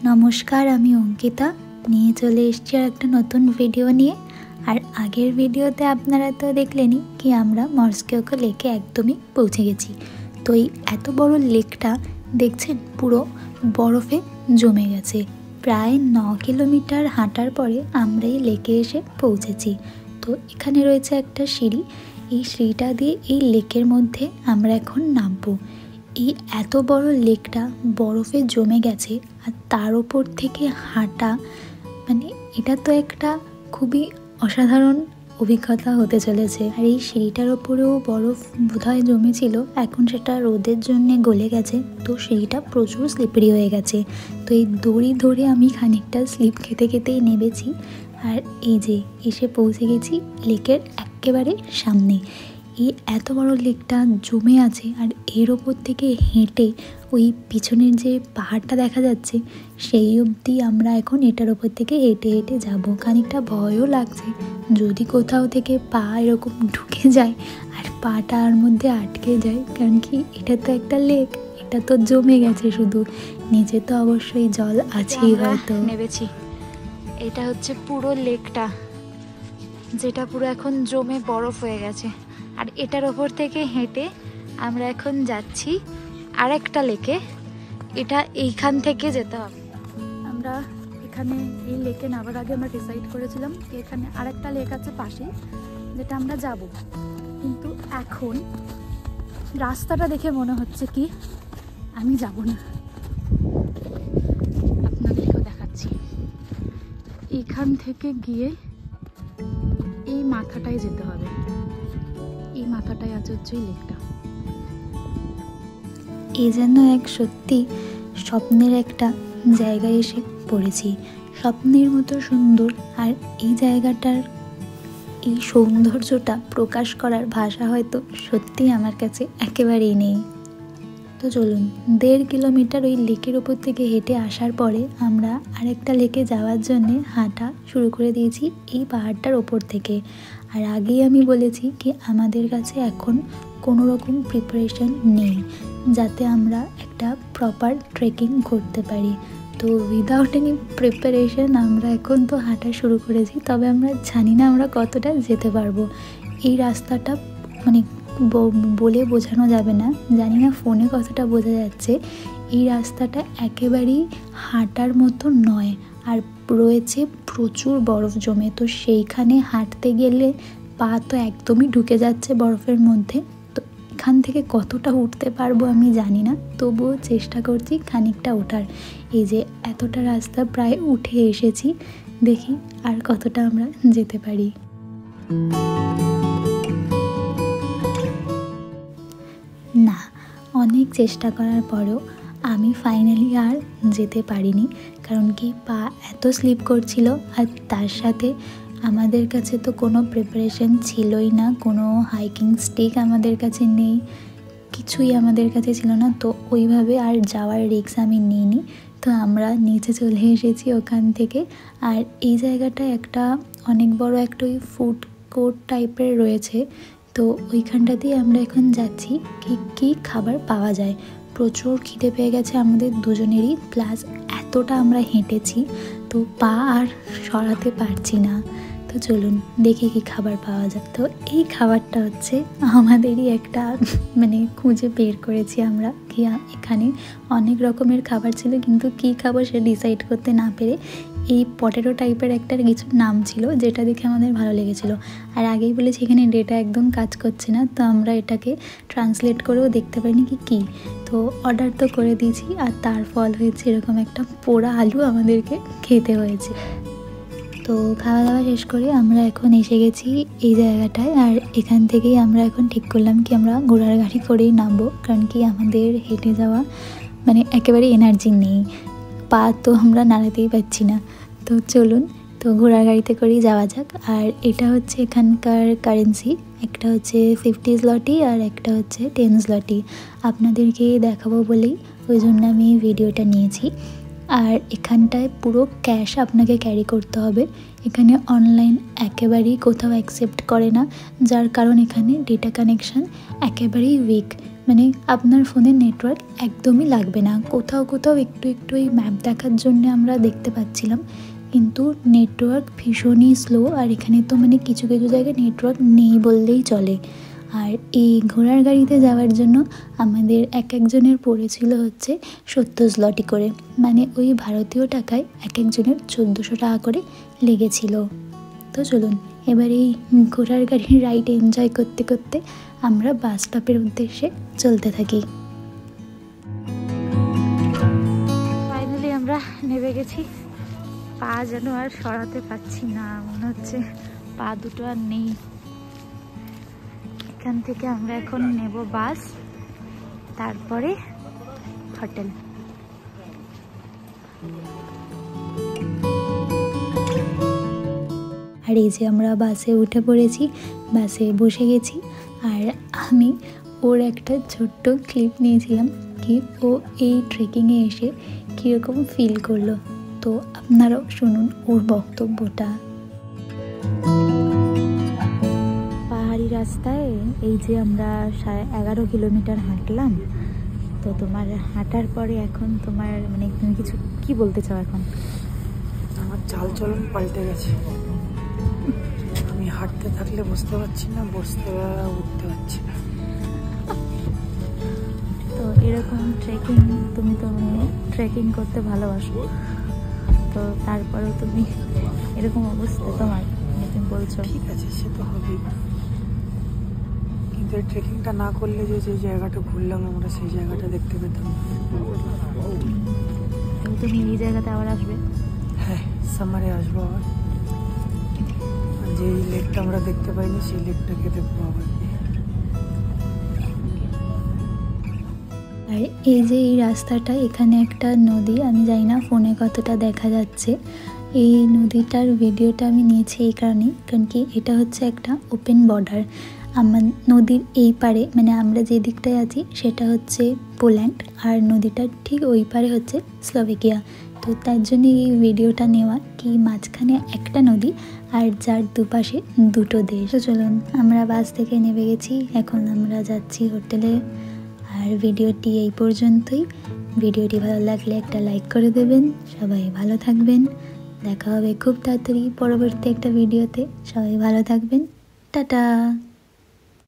নমস্কার, আমি অঙ্কিতা নিয়ে চলে এসেছি আর একটা নতুন ভিডিও নিয়ে। আর আগের ভিডিওতে আপনারা তো দেখলেনই কি আমরা মস্কিওকো লেকে একদমই পৌঁছে গেছি। তো এই এত বড় লেকটা দেখছেন পুরো বরফে জমে গেছে। প্রায় 9 কিলোমিটার হাঁটার পরে আমরা এই লেকে এসে পৌঁছেছি। তো এখানে রয়েছে একটা সিঁড়ি, এই সিঁড়িটা দিয়ে এই লেকের মধ্যে আমরা এখন নামবো। এই এত বড় লেকটা বরফে জমে গেছে আর তার উপর থেকে হাঁটা, মানে এটা তো একটা খুবই অসাধারণ অভিজ্ঞতা হতে চলেছে। আর এই সিঁড়িটার ওপরেও বরফ বোধহয় জমেছিল, এখন সেটা রোদের জন্য গলে গেছে, তো সিঁড়িটা প্রচুর স্লিপারি হয়ে গেছে। তো এই দড়ি ধরে আমি খানিকটা স্লিপ খেতে খেতেই নেমেছি। আর এই যে এসে পৌঁছে গেছি লেকের একেবারে সামনে। এই এত বড় লেকটা জমে আছে আর এর ওপর থেকে হেঁটে ওই পিছনের যে পাহাড়টা দেখা যাচ্ছে সেই অবধি আমরা এখন এটার ওপর থেকে হেঁটে হেঁটে যাব। খানিকটা ভয়ও লাগছে, যদি কোথাও থেকে পা এরকম ঢুকে যায় আর পাটার মধ্যে আটকে যায়, কারণ কি এটা তো একটা লেক, এটা তো জমে গেছে, শুধু নিচে তো অবশ্যই জল আছেই। হয়তো নেমেছি, এটা হচ্ছে পুরো লেকটা যেটা পুরো এখন জমে বরফ হয়ে গেছে। আর এটার ওপর থেকে হেঁটে আমরা এখন যাচ্ছি আর একটা লেকে। এটা এইখান থেকে যেতে হবে। আমরা এখানে এই লেকে নামার আগে আমরা ডিসাইড করেছিলাম এখানে আরেকটা লেক আছে পাশে, যেটা আমরা যাব। কিন্তু এখন রাস্তাটা দেখে মনে হচ্ছে কি আমি যাব না। আপনাদেরকেও দেখাচ্ছি, এখান থেকে গিয়ে এই মাথাটায় যেতে হবে। এই মাথাটায় আছে হচ্ছে লেকটা। এই যেন এক সত্যি স্বপ্নের একটা জায়গায় এসে পড়েছি, স্বপ্নের মতো সুন্দর। আর এই জায়গাটার এই সৌন্দর্যটা প্রকাশ করার ভাষা হয়তো সত্যি আমার কাছে একেবারেই নেই। তো চলুন, 1.5 কিলোমিটার ওই লেকের ওপর থেকে হেঁটে আসার পরে আমরা আরেকটা লেকে যাওয়ার জন্যে হাঁটা শুরু করে দিয়েছি এই পাহাড়টার ওপর থেকে। আর আগেই আমি বলেছি কি আমাদের কাছে এখন কোনো রকম প্রিপারেশন নেই যাতে আমরা একটা প্রপার ট্রেকিং করতে পারি। তো উইদাউট এনি প্রিপারেশন আমরা এখন তো হাঁটা শুরু করেছি, তবে আমরা জানি না আমরা কতটা যেতে পারবো। এই রাস্তাটা মানে বলে বোঝানো যাবে না, জানি না ফোনে কতটা বোঝা যাচ্ছে। এই রাস্তাটা একেবারেই হাঁটার মতো নয়, আর রয়েছে প্রচুর বরফ জমে। তো সেইখানে হাঁটতে গেলে পা তো একদমই ঢুকে যাচ্ছে বরফের মধ্যে। তো এখান থেকে কতটা উঠতে পারবো আমি জানি না, তবুও চেষ্টা করছি খানিকটা ওঠার। এই যে এতটা রাস্তা প্রায় উঠে এসেছি, দেখি আর কতটা আমরা যেতে পারি। না, অনেক চেষ্টা করার পরেও আমি ফাইনালি আর যেতে পারিনি, কারণ কি পা এত স্লিপ করছিল। আর তার সাথে আমাদের কাছে তো কোনো প্রিপারেশন ছিলই না, কোনো হাইকিং স্টিক আমাদের কাছে নেই, কিছুই আমাদের কাছে ছিল না। তো ওইভাবে আর যাওয়ার রিস্ক আমি নিইনি। তো আমরা নিচে চলে এসেছি ওখান থেকে। আর এই জায়গাটা একটা অনেক বড় একটা ওই ফুড কোর্ট টাইপের রয়েছে, তো ওইখানটা দিয়ে আমরা এখন যাচ্ছি কি খাবার পাওয়া যায়। প্রচুর খিদে পেয়ে গেছে আমাদের দুজনেরই, প্লাস এতটা আমরা হেঁটেছি তো পা আর সরাতে পারছি না। তো চলুন দেখি কি খাবার পাওয়া যায়। তো এই খাবারটা হচ্ছে আমাদেরই একটা মানে খুঁজে বের করেছি আমরা, কি এখানে অনেক রকমের খাবার ছিল, কিন্তু কি খাবো সে ডিসাইড করতে না পেরে এই পটেটো টাইপের একটা কিছু নাম ছিল যেটা দেখে আমাদের ভালো লেগেছিলো। আর আগেই বলেছি এখানে ডেটা একদম কাজ করছে না, তো আমরা এটাকে ট্রান্সলেট করেও দেখতে পারিনি কি। তো অর্ডার তো করে দিয়েছি, আর তার ফল হয়েছে এরকম একটা পোড়া আলু আমাদেরকে খেতে হয়েছে। তো খাওয়া দাওয়া শেষ করে আমরা এখন এসে গেছি এই জায়গাটায়। আর এখান থেকেই আমরা এখন ঠিক করলাম কি আমরা ঘোড়ার গাড়ি করেই নামবো, কারণ কি আমাদের হেঁটে যাওয়া মানে একেবারে এনার্জি নেই, পা তো আমরা নাড়াতেই পাচ্ছি না। তো চলুন, তো ঘোড়ার গাড়িতে করেই যাওয়া যাক। আর এটা হচ্ছে এখানকার কারেন্সি, একটা হচ্ছে 50 zloty আর একটা হচ্ছে 10 zloty। আপনাদেরকে দেখাবো বলেই ওই জন্য আমি ভিডিওটা নিয়েছি। আর এখানটায় পুরো ক্যাশ আপনাকে ক্যারি করতে হবে, এখানে অনলাইন একেবারেই কোথাও অ্যাকসেপ্ট করে না, যার কারণ এখানে ডেটা কানেকশান একেবারেই উইক। মানে আপনার ফোনে নেটওয়ার্ক একদমই লাগবে না। কোথাও কোথাও একটু একটু এই ম্যাপ দেখার জন্য আমরা দেখতে পাচ্ছিলাম, কিন্তু নেটওয়ার্ক ভীষণই স্লো। আর এখানে তো মানে কিছু কিছু জায়গায় নেটওয়ার্ক নেই বললেই চলে। আর এই ঘোড়ার গাড়িতে যাওয়ার জন্য আমাদের একজনের পড়েছিল হচ্ছে 70 zloty করে, মানে ওই ভারতীয় টাকায় একজনের 1400 টাকা করে লেগেছিল। তো চলুন এবার এই ঘোড়ার গাড়ির রাইড এনজয় করতে করতে আমরা বাস স্টপের উদ্দেশ্যে চলতে থাকি। ফাইনালি আমরা নেমে গেছি। পা যেন আর সরাতে পারছি না, মনে হচ্ছে পা দুটো আর নেই। এখান থেকে আমরা এখন নেব বাস, তারপরে হোটেল। আর এই যে আমরা বাসে উঠে পড়েছি, বাসে বসে গেছি। আর আমি ওর একটা ছোট্ট ক্লিপ নিয়েছিলাম কি ও এই ট্রেকিংয়ে এসে কীরকম ফিল করলো। তো আপনারাও শুনুন ওর বক্তব্যটা। পাহাড়ি রাস্তায় এই যে আমরা 11.5 কিলোমিটার হাঁটলাম। তো তোমার হাঁটার পরে এখন তোমার মানে তুমি কিছু কি বলতে চাও? এখন আমার চালচলন পাল্টে গেছে। আমি হাঁটতে থাকলে বসতে পারছি না, বসতে উঠতে পারছি না। তো এরকম ট্রেকিং, তুমি তো ট্রেকিং করতে ভালোবাসো, তো তারপরেও তুমি এরকম অবস্থা তোমার, তুমি বলছো ঠিক আছে সে তো হবেই, কিন্তু এই ট্রেকিংটা না করলে যে জায়গাটা ঘুরলাম আমরা সেই জায়গাটা দেখতে পেতাম। তুমি এই জায়গাতে আবার আসবে? হ্যাঁ, সামারে আসবো আবার। যে লেকটা আমরা দেখতে পাইনি সেই লেকটাকে দেখবো আবার। আর এই যে এই রাস্তাটা, এখানে একটা নদী, আমি জানি না ফোনে কতটা দেখা যাচ্ছে। এই নদীটার ভিডিওটা আমি নিয়েছি এই কারণেই, কারণ কি এটা হচ্ছে একটা ওপেন বর্ডার। আমার নদীর এই পারে মানে আমরা যে দিকটায় আছি সেটা হচ্ছে পোল্যান্ড, আর নদীটার ঠিক ওই পারে হচ্ছে স্লোভাকিয়া। তো তার জন্য এই ভিডিওটা নেওয়া কি মাঝখানে একটা নদী আর যার দুপাশে দুটো দেশ। তো চলুন আমরা বাস থেকে নেমে গেছি, এখন আমরা যাচ্ছি হোটেলে। আর ভিডিওটি এই পর্যন্তই। ভিডিওটি ভালো লাগলে একটা লাইক করে দেবেন। সবাই ভালো থাকবেন, দেখা হবে খুব তাড়াতাড়ি পরবর্তী একটা ভিডিওতে। সবাই ভালো থাকবেন, টাটা।